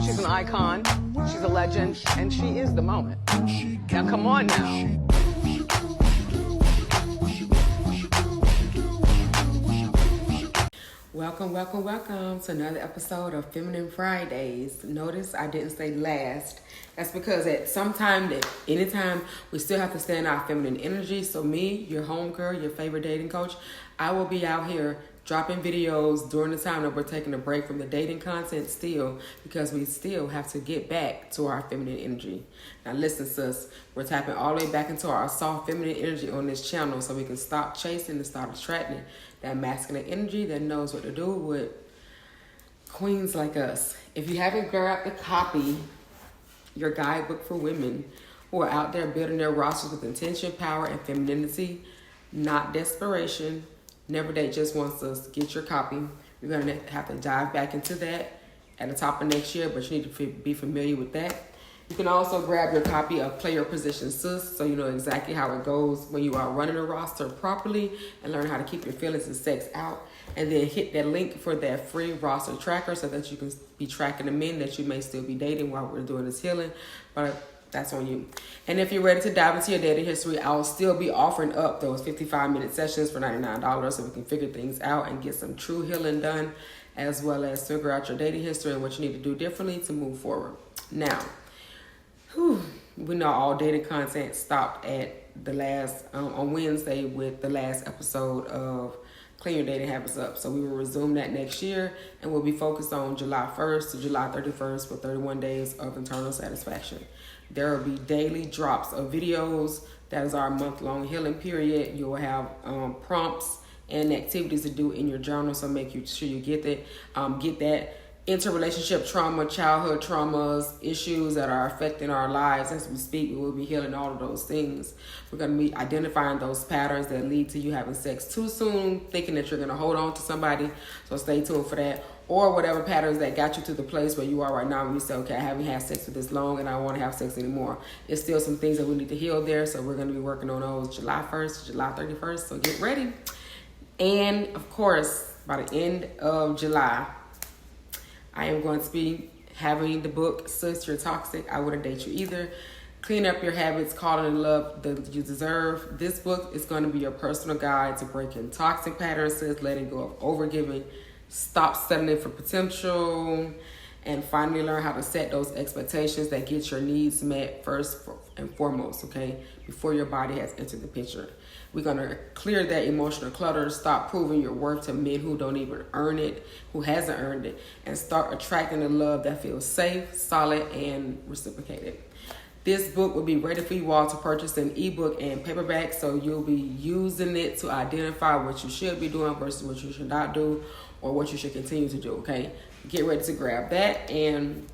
She's an icon, she's a legend, and she is the moment. Now come on now. Welcome to another episode of Feminine Fridays. Notice I didn't say last. That's because anytime, we still have to stand our feminine energy. So me, your homegirl, your favorite dating coach, I will be out here dropping videos during the time that we're taking a break from the dating content still, because we still have to get back to our feminine energy. Now listen, sis, we're tapping all the way back into our soft feminine energy on this channel so we can stop chasing and start attracting that masculine energy that knows what to do with queens like us. If you haven't grabbed the copy, your guidebook for women who are out there building their rosters with intention, power, and femininity, not desperation. Never Date Just Wants Us. Get your copy. You're going to have to dive back into that at the top of next year, but you need to be familiar with that. You can also grab your copy of Play Your Position Sis, so you know exactly how it goes when you are running a roster properly, and learn how to keep your feelings and sex out. And then hit that link for that free roster tracker so that you can be tracking the men that you may still be dating while we're doing this healing. But that's on you. And if you're ready to dive into your dating history, I'll still be offering up those 55-minute sessions for $99 so we can figure things out and get some true healing done, as well as figure out your dating history and what you need to do differently to move forward. Now, we know all dating content stopped at the last, on Wednesday with the last episode of Clean Your Dating Habits Up. So we will resume that next year, and we'll be focused on July 1st to July 31st for 31 days of internal satisfaction. There will be daily drops of videos. That is our month-long healing period. You will have prompts and activities to do in your journal, so make sure you get that interrelationship trauma, childhood traumas, issues that are affecting our lives as we speak. We will be healing all of those things. We're going to be identifying those patterns that lead to you having sex too soon, thinking that you're going to hold on to somebody. So stay tuned for that. Or whatever patterns that got you to the place where you are right now when you say, okay, I haven't had sex for this long and I don't want to have sex anymore. There's still some things that we need to heal there. So we're going to be working on those July 1st, July 31st. So get ready. And of course, by the end of July, I am going to be having the book, Sis, You're Toxic, I Wouldn't Date You Either. Clean up your habits, call it in love that you deserve. This book is going to be your personal guide to breaking toxic patterns, sis, letting go of overgiving, stop settling for potential, and finally learn how to set those expectations that get your needs met first and foremost, okay, before your body has entered the picture. We're going to clear that emotional clutter, stop proving your worth to men who don't even earn it, who hasn't earned it, and start attracting the love that feels safe, solid, and reciprocated. This book will be ready for you all to purchase in ebook and paperback, so you'll be using it to identify what you should be doing versus what you should not do, or what you should continue to do, okay? Get ready to grab that. And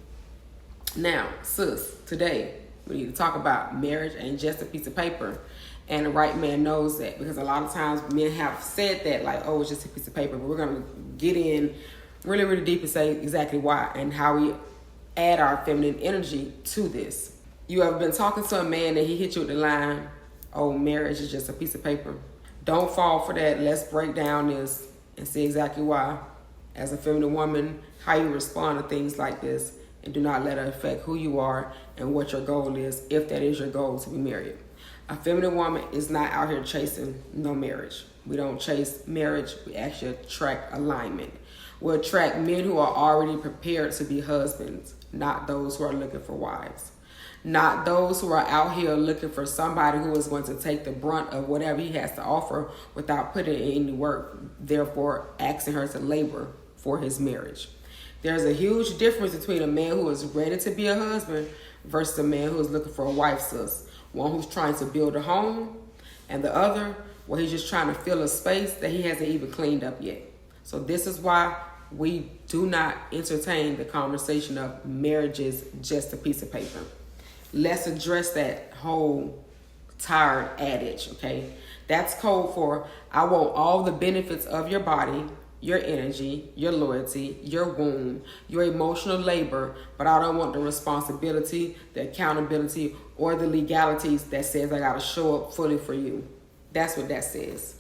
now, sis, today we need to talk about marriage ain't just a piece of paper. And the right man knows that, because a lot of times men have said that, like, oh, it's just a piece of paper. But we're going to get in really, really deep and say exactly why and how we add our feminine energy to this. You ever been talking to a man and he hit you with the line, oh, marriage is just a piece of paper? Don't fall for that. Let's break down this and see exactly why. As a feminine woman, how you respond to things like this, and do not let it affect who you are and what your goal is, if that is your goal, to be married. A feminine woman is not out here chasing no marriage. We don't chase marriage. We actually attract alignment. We attract men who are already prepared to be husbands, not those who are looking for wives. Not those who are out here looking for somebody who is going to take the brunt of whatever he has to offer without putting in any work, therefore asking her to labor for his marriage. There's a huge difference between a man who is ready to be a husband versus a man who is looking for a wife, sis. One who's trying to build a home, and the other where he's just trying to fill a space that he hasn't even cleaned up yet. So this is why we do not entertain the conversation of marriage is just a piece of paper. Let's address that whole tired adage, okay? That's code for, I want all the benefits of your body, your energy, your loyalty, your womb, your emotional labor, but I don't want the responsibility, the accountability, or the legalities that says I gotta show up fully for you. That's what that says.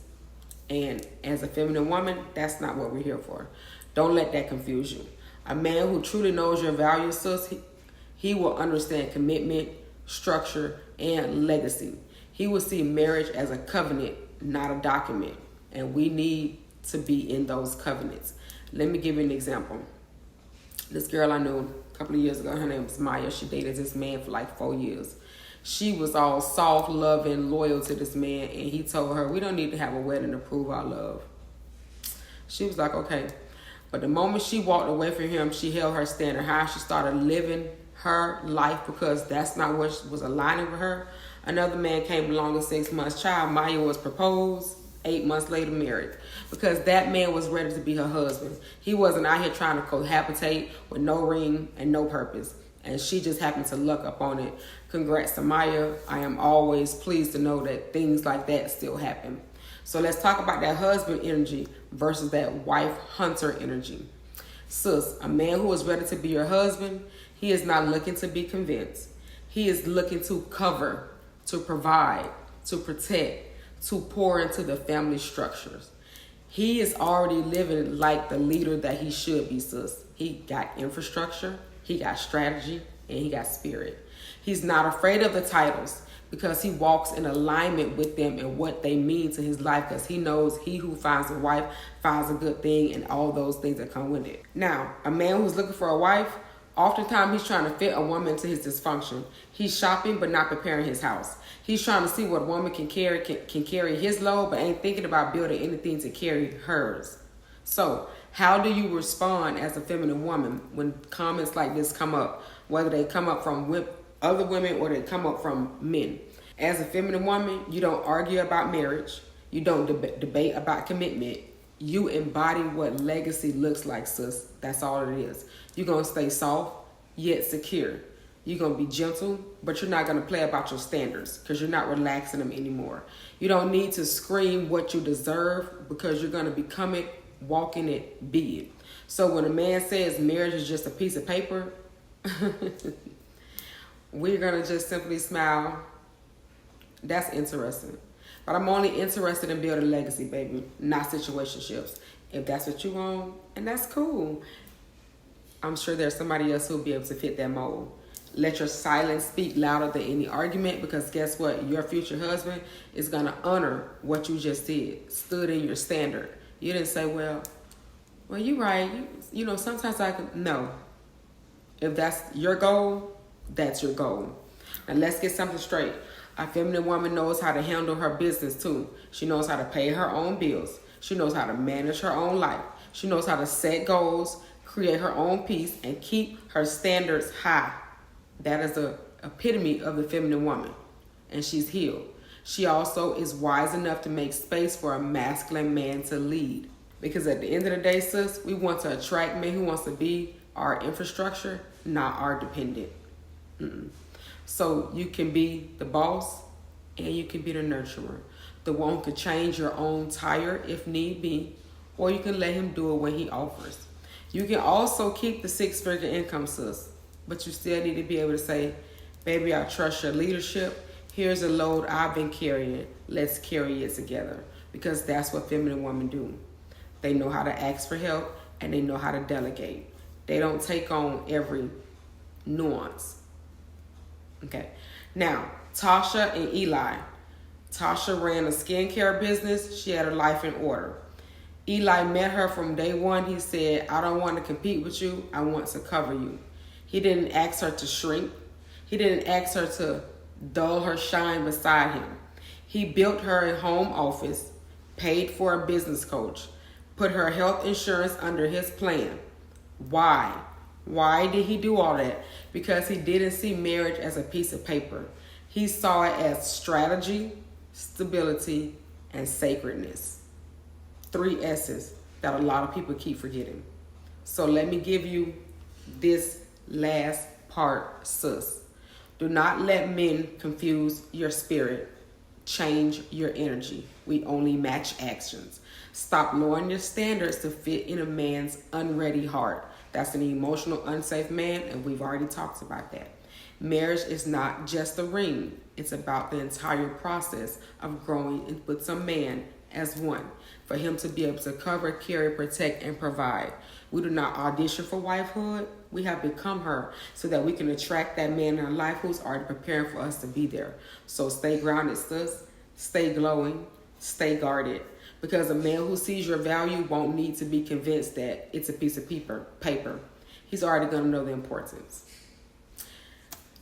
And as a feminine woman, that's not what we're here for. Don't let that confuse you. A man who truly knows your values, sis, he will understand commitment, structure, and legacy. He will see marriage as a covenant, not a document. And we need to be in those covenants. Let me give you an example. This girl I knew a couple of years ago, her name was Maya. She dated this man for like 4 years. She was all soft, loving, loyal to this man, and he told her, we don't need to have a wedding to prove our love. She was like, okay. But the moment she walked away from him, she held her standard high. She started living her life because that's not what was aligning with her. Another man came along in 6 months. Child, Maya was proposed, 8 months later married. Because that man was ready to be her husband. He wasn't out here trying to cohabitate with no ring and no purpose. And she just happened to luck up on it. Congrats to Maya. I am always pleased to know that things like that still happen. So let's talk about that husband energy versus that wife hunter energy. Sis, a man who is ready to be your husband, he is not looking to be convinced. He is looking to cover, to provide, to protect, to pour into the family structures. He is already living like the leader that he should be, sis. He got infrastructure, he got strategy, and he got spirit. He's not afraid of the titles because he walks in alignment with them and what they mean to his life, because he knows he who finds a wife finds a good thing and all those things that come with it. Now, a man who's looking for a wife, oftentimes he's trying to fit a woman to his dysfunction. He's shopping but not preparing his house. He's trying to see what a woman can carry his load, but ain't thinking about building anything to carry hers. So how do you respond as a feminine woman when comments like this come up, whether they come up from other women or they come up from men? As a feminine woman, you don't argue about marriage. You don't debate about commitment. You embody what legacy looks like, sis. That's all it is. You're going to stay soft, yet secure. You're going to be gentle, but you're not going to play about your standards because you're not relaxing them anymore. You don't need to scream what you deserve because you're going to become it, walking it, be it. So when a man says marriage is just a piece of paper, we're going to just simply smile. That's interesting. But I'm only interested in building legacy, baby, not situationships. If that's what you want, and that's cool. I'm sure there's somebody else who'll be able to fit that mold. Let your silence speak louder than any argument, because guess what? Your future husband is going to honor what you just did, stood in your standard. You didn't say, well, you're right. You know, sometimes I can. No. If that's your goal, that's your goal. And let's get something straight. A feminine woman knows how to handle her business too. She knows how to pay her own bills. She knows how to manage her own life. She knows how to set goals, create her own peace, and keep her standards high. That is the epitome of the feminine woman. And she's healed. She also is wise enough to make space for a masculine man to lead. Because at the end of the day, sis, we want to attract men who wants to be our infrastructure, not our dependent. So you can be the boss and you can be the nurturer. The one who could change your own tire if need be, or you can let him do it when he offers. You can also keep the 6-figure income, sis, but you still need to be able to say, baby, I trust your leadership. Here's a load I've been carrying. Let's carry it together. Because that's what feminine women do. They know how to ask for help and they know how to delegate. They don't take on every nuance. Okay. Now, Tasha and Eli. Tasha ran a skincare business. She had her life in order. Eli met her from day one. He said, I don't want to compete with you. I want to cover you. He didn't ask her to shrink. He didn't ask her to dull her shine beside him. He built her a home office, paid for a business coach, put her health insurance under his plan. Why? Why did he do all that? Because he didn't see marriage as a piece of paper. He saw it as strategy, stability, and sacredness. 3 S's that a lot of people keep forgetting. So let me give you this last part, sis. Do not let men confuse your spirit. Change your energy. We only match actions. Stop lowering your standards to fit in a man's unready heart. That's an emotional, unsafe man, and we've already talked about that. Marriage is not just a ring. It's about the entire process of growing with some man as one, for him to be able to cover, carry, protect, and provide. We do not audition for wifehood. We have become her so that we can attract that man in our life who's already preparing for us to be there. So stay grounded, sis. Stay glowing. Stay guarded. Because a man who sees your value won't need to be convinced that it's a piece of paper. He's already going to know the importance.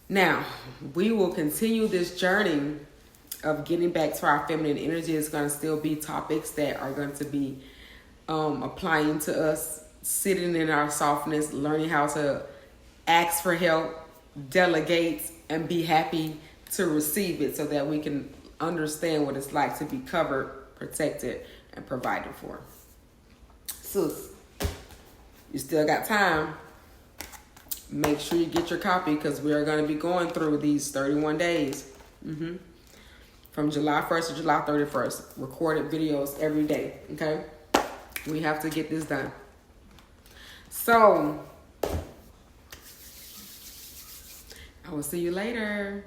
Now, we will continue this journey of getting back to our feminine energy. It's going to still be topics that are going to be applying to us, sitting in our softness, learning how to ask for help, delegate, and be happy to receive it so that we can understand what it's like to be covered, protected, and provided for. Sis, you still got time. Make sure you get your copy because we are going to be going through these 31 days. From July 1st to July 31st. Recorded videos every day. Okay? We have to get this done. So, I will see you later.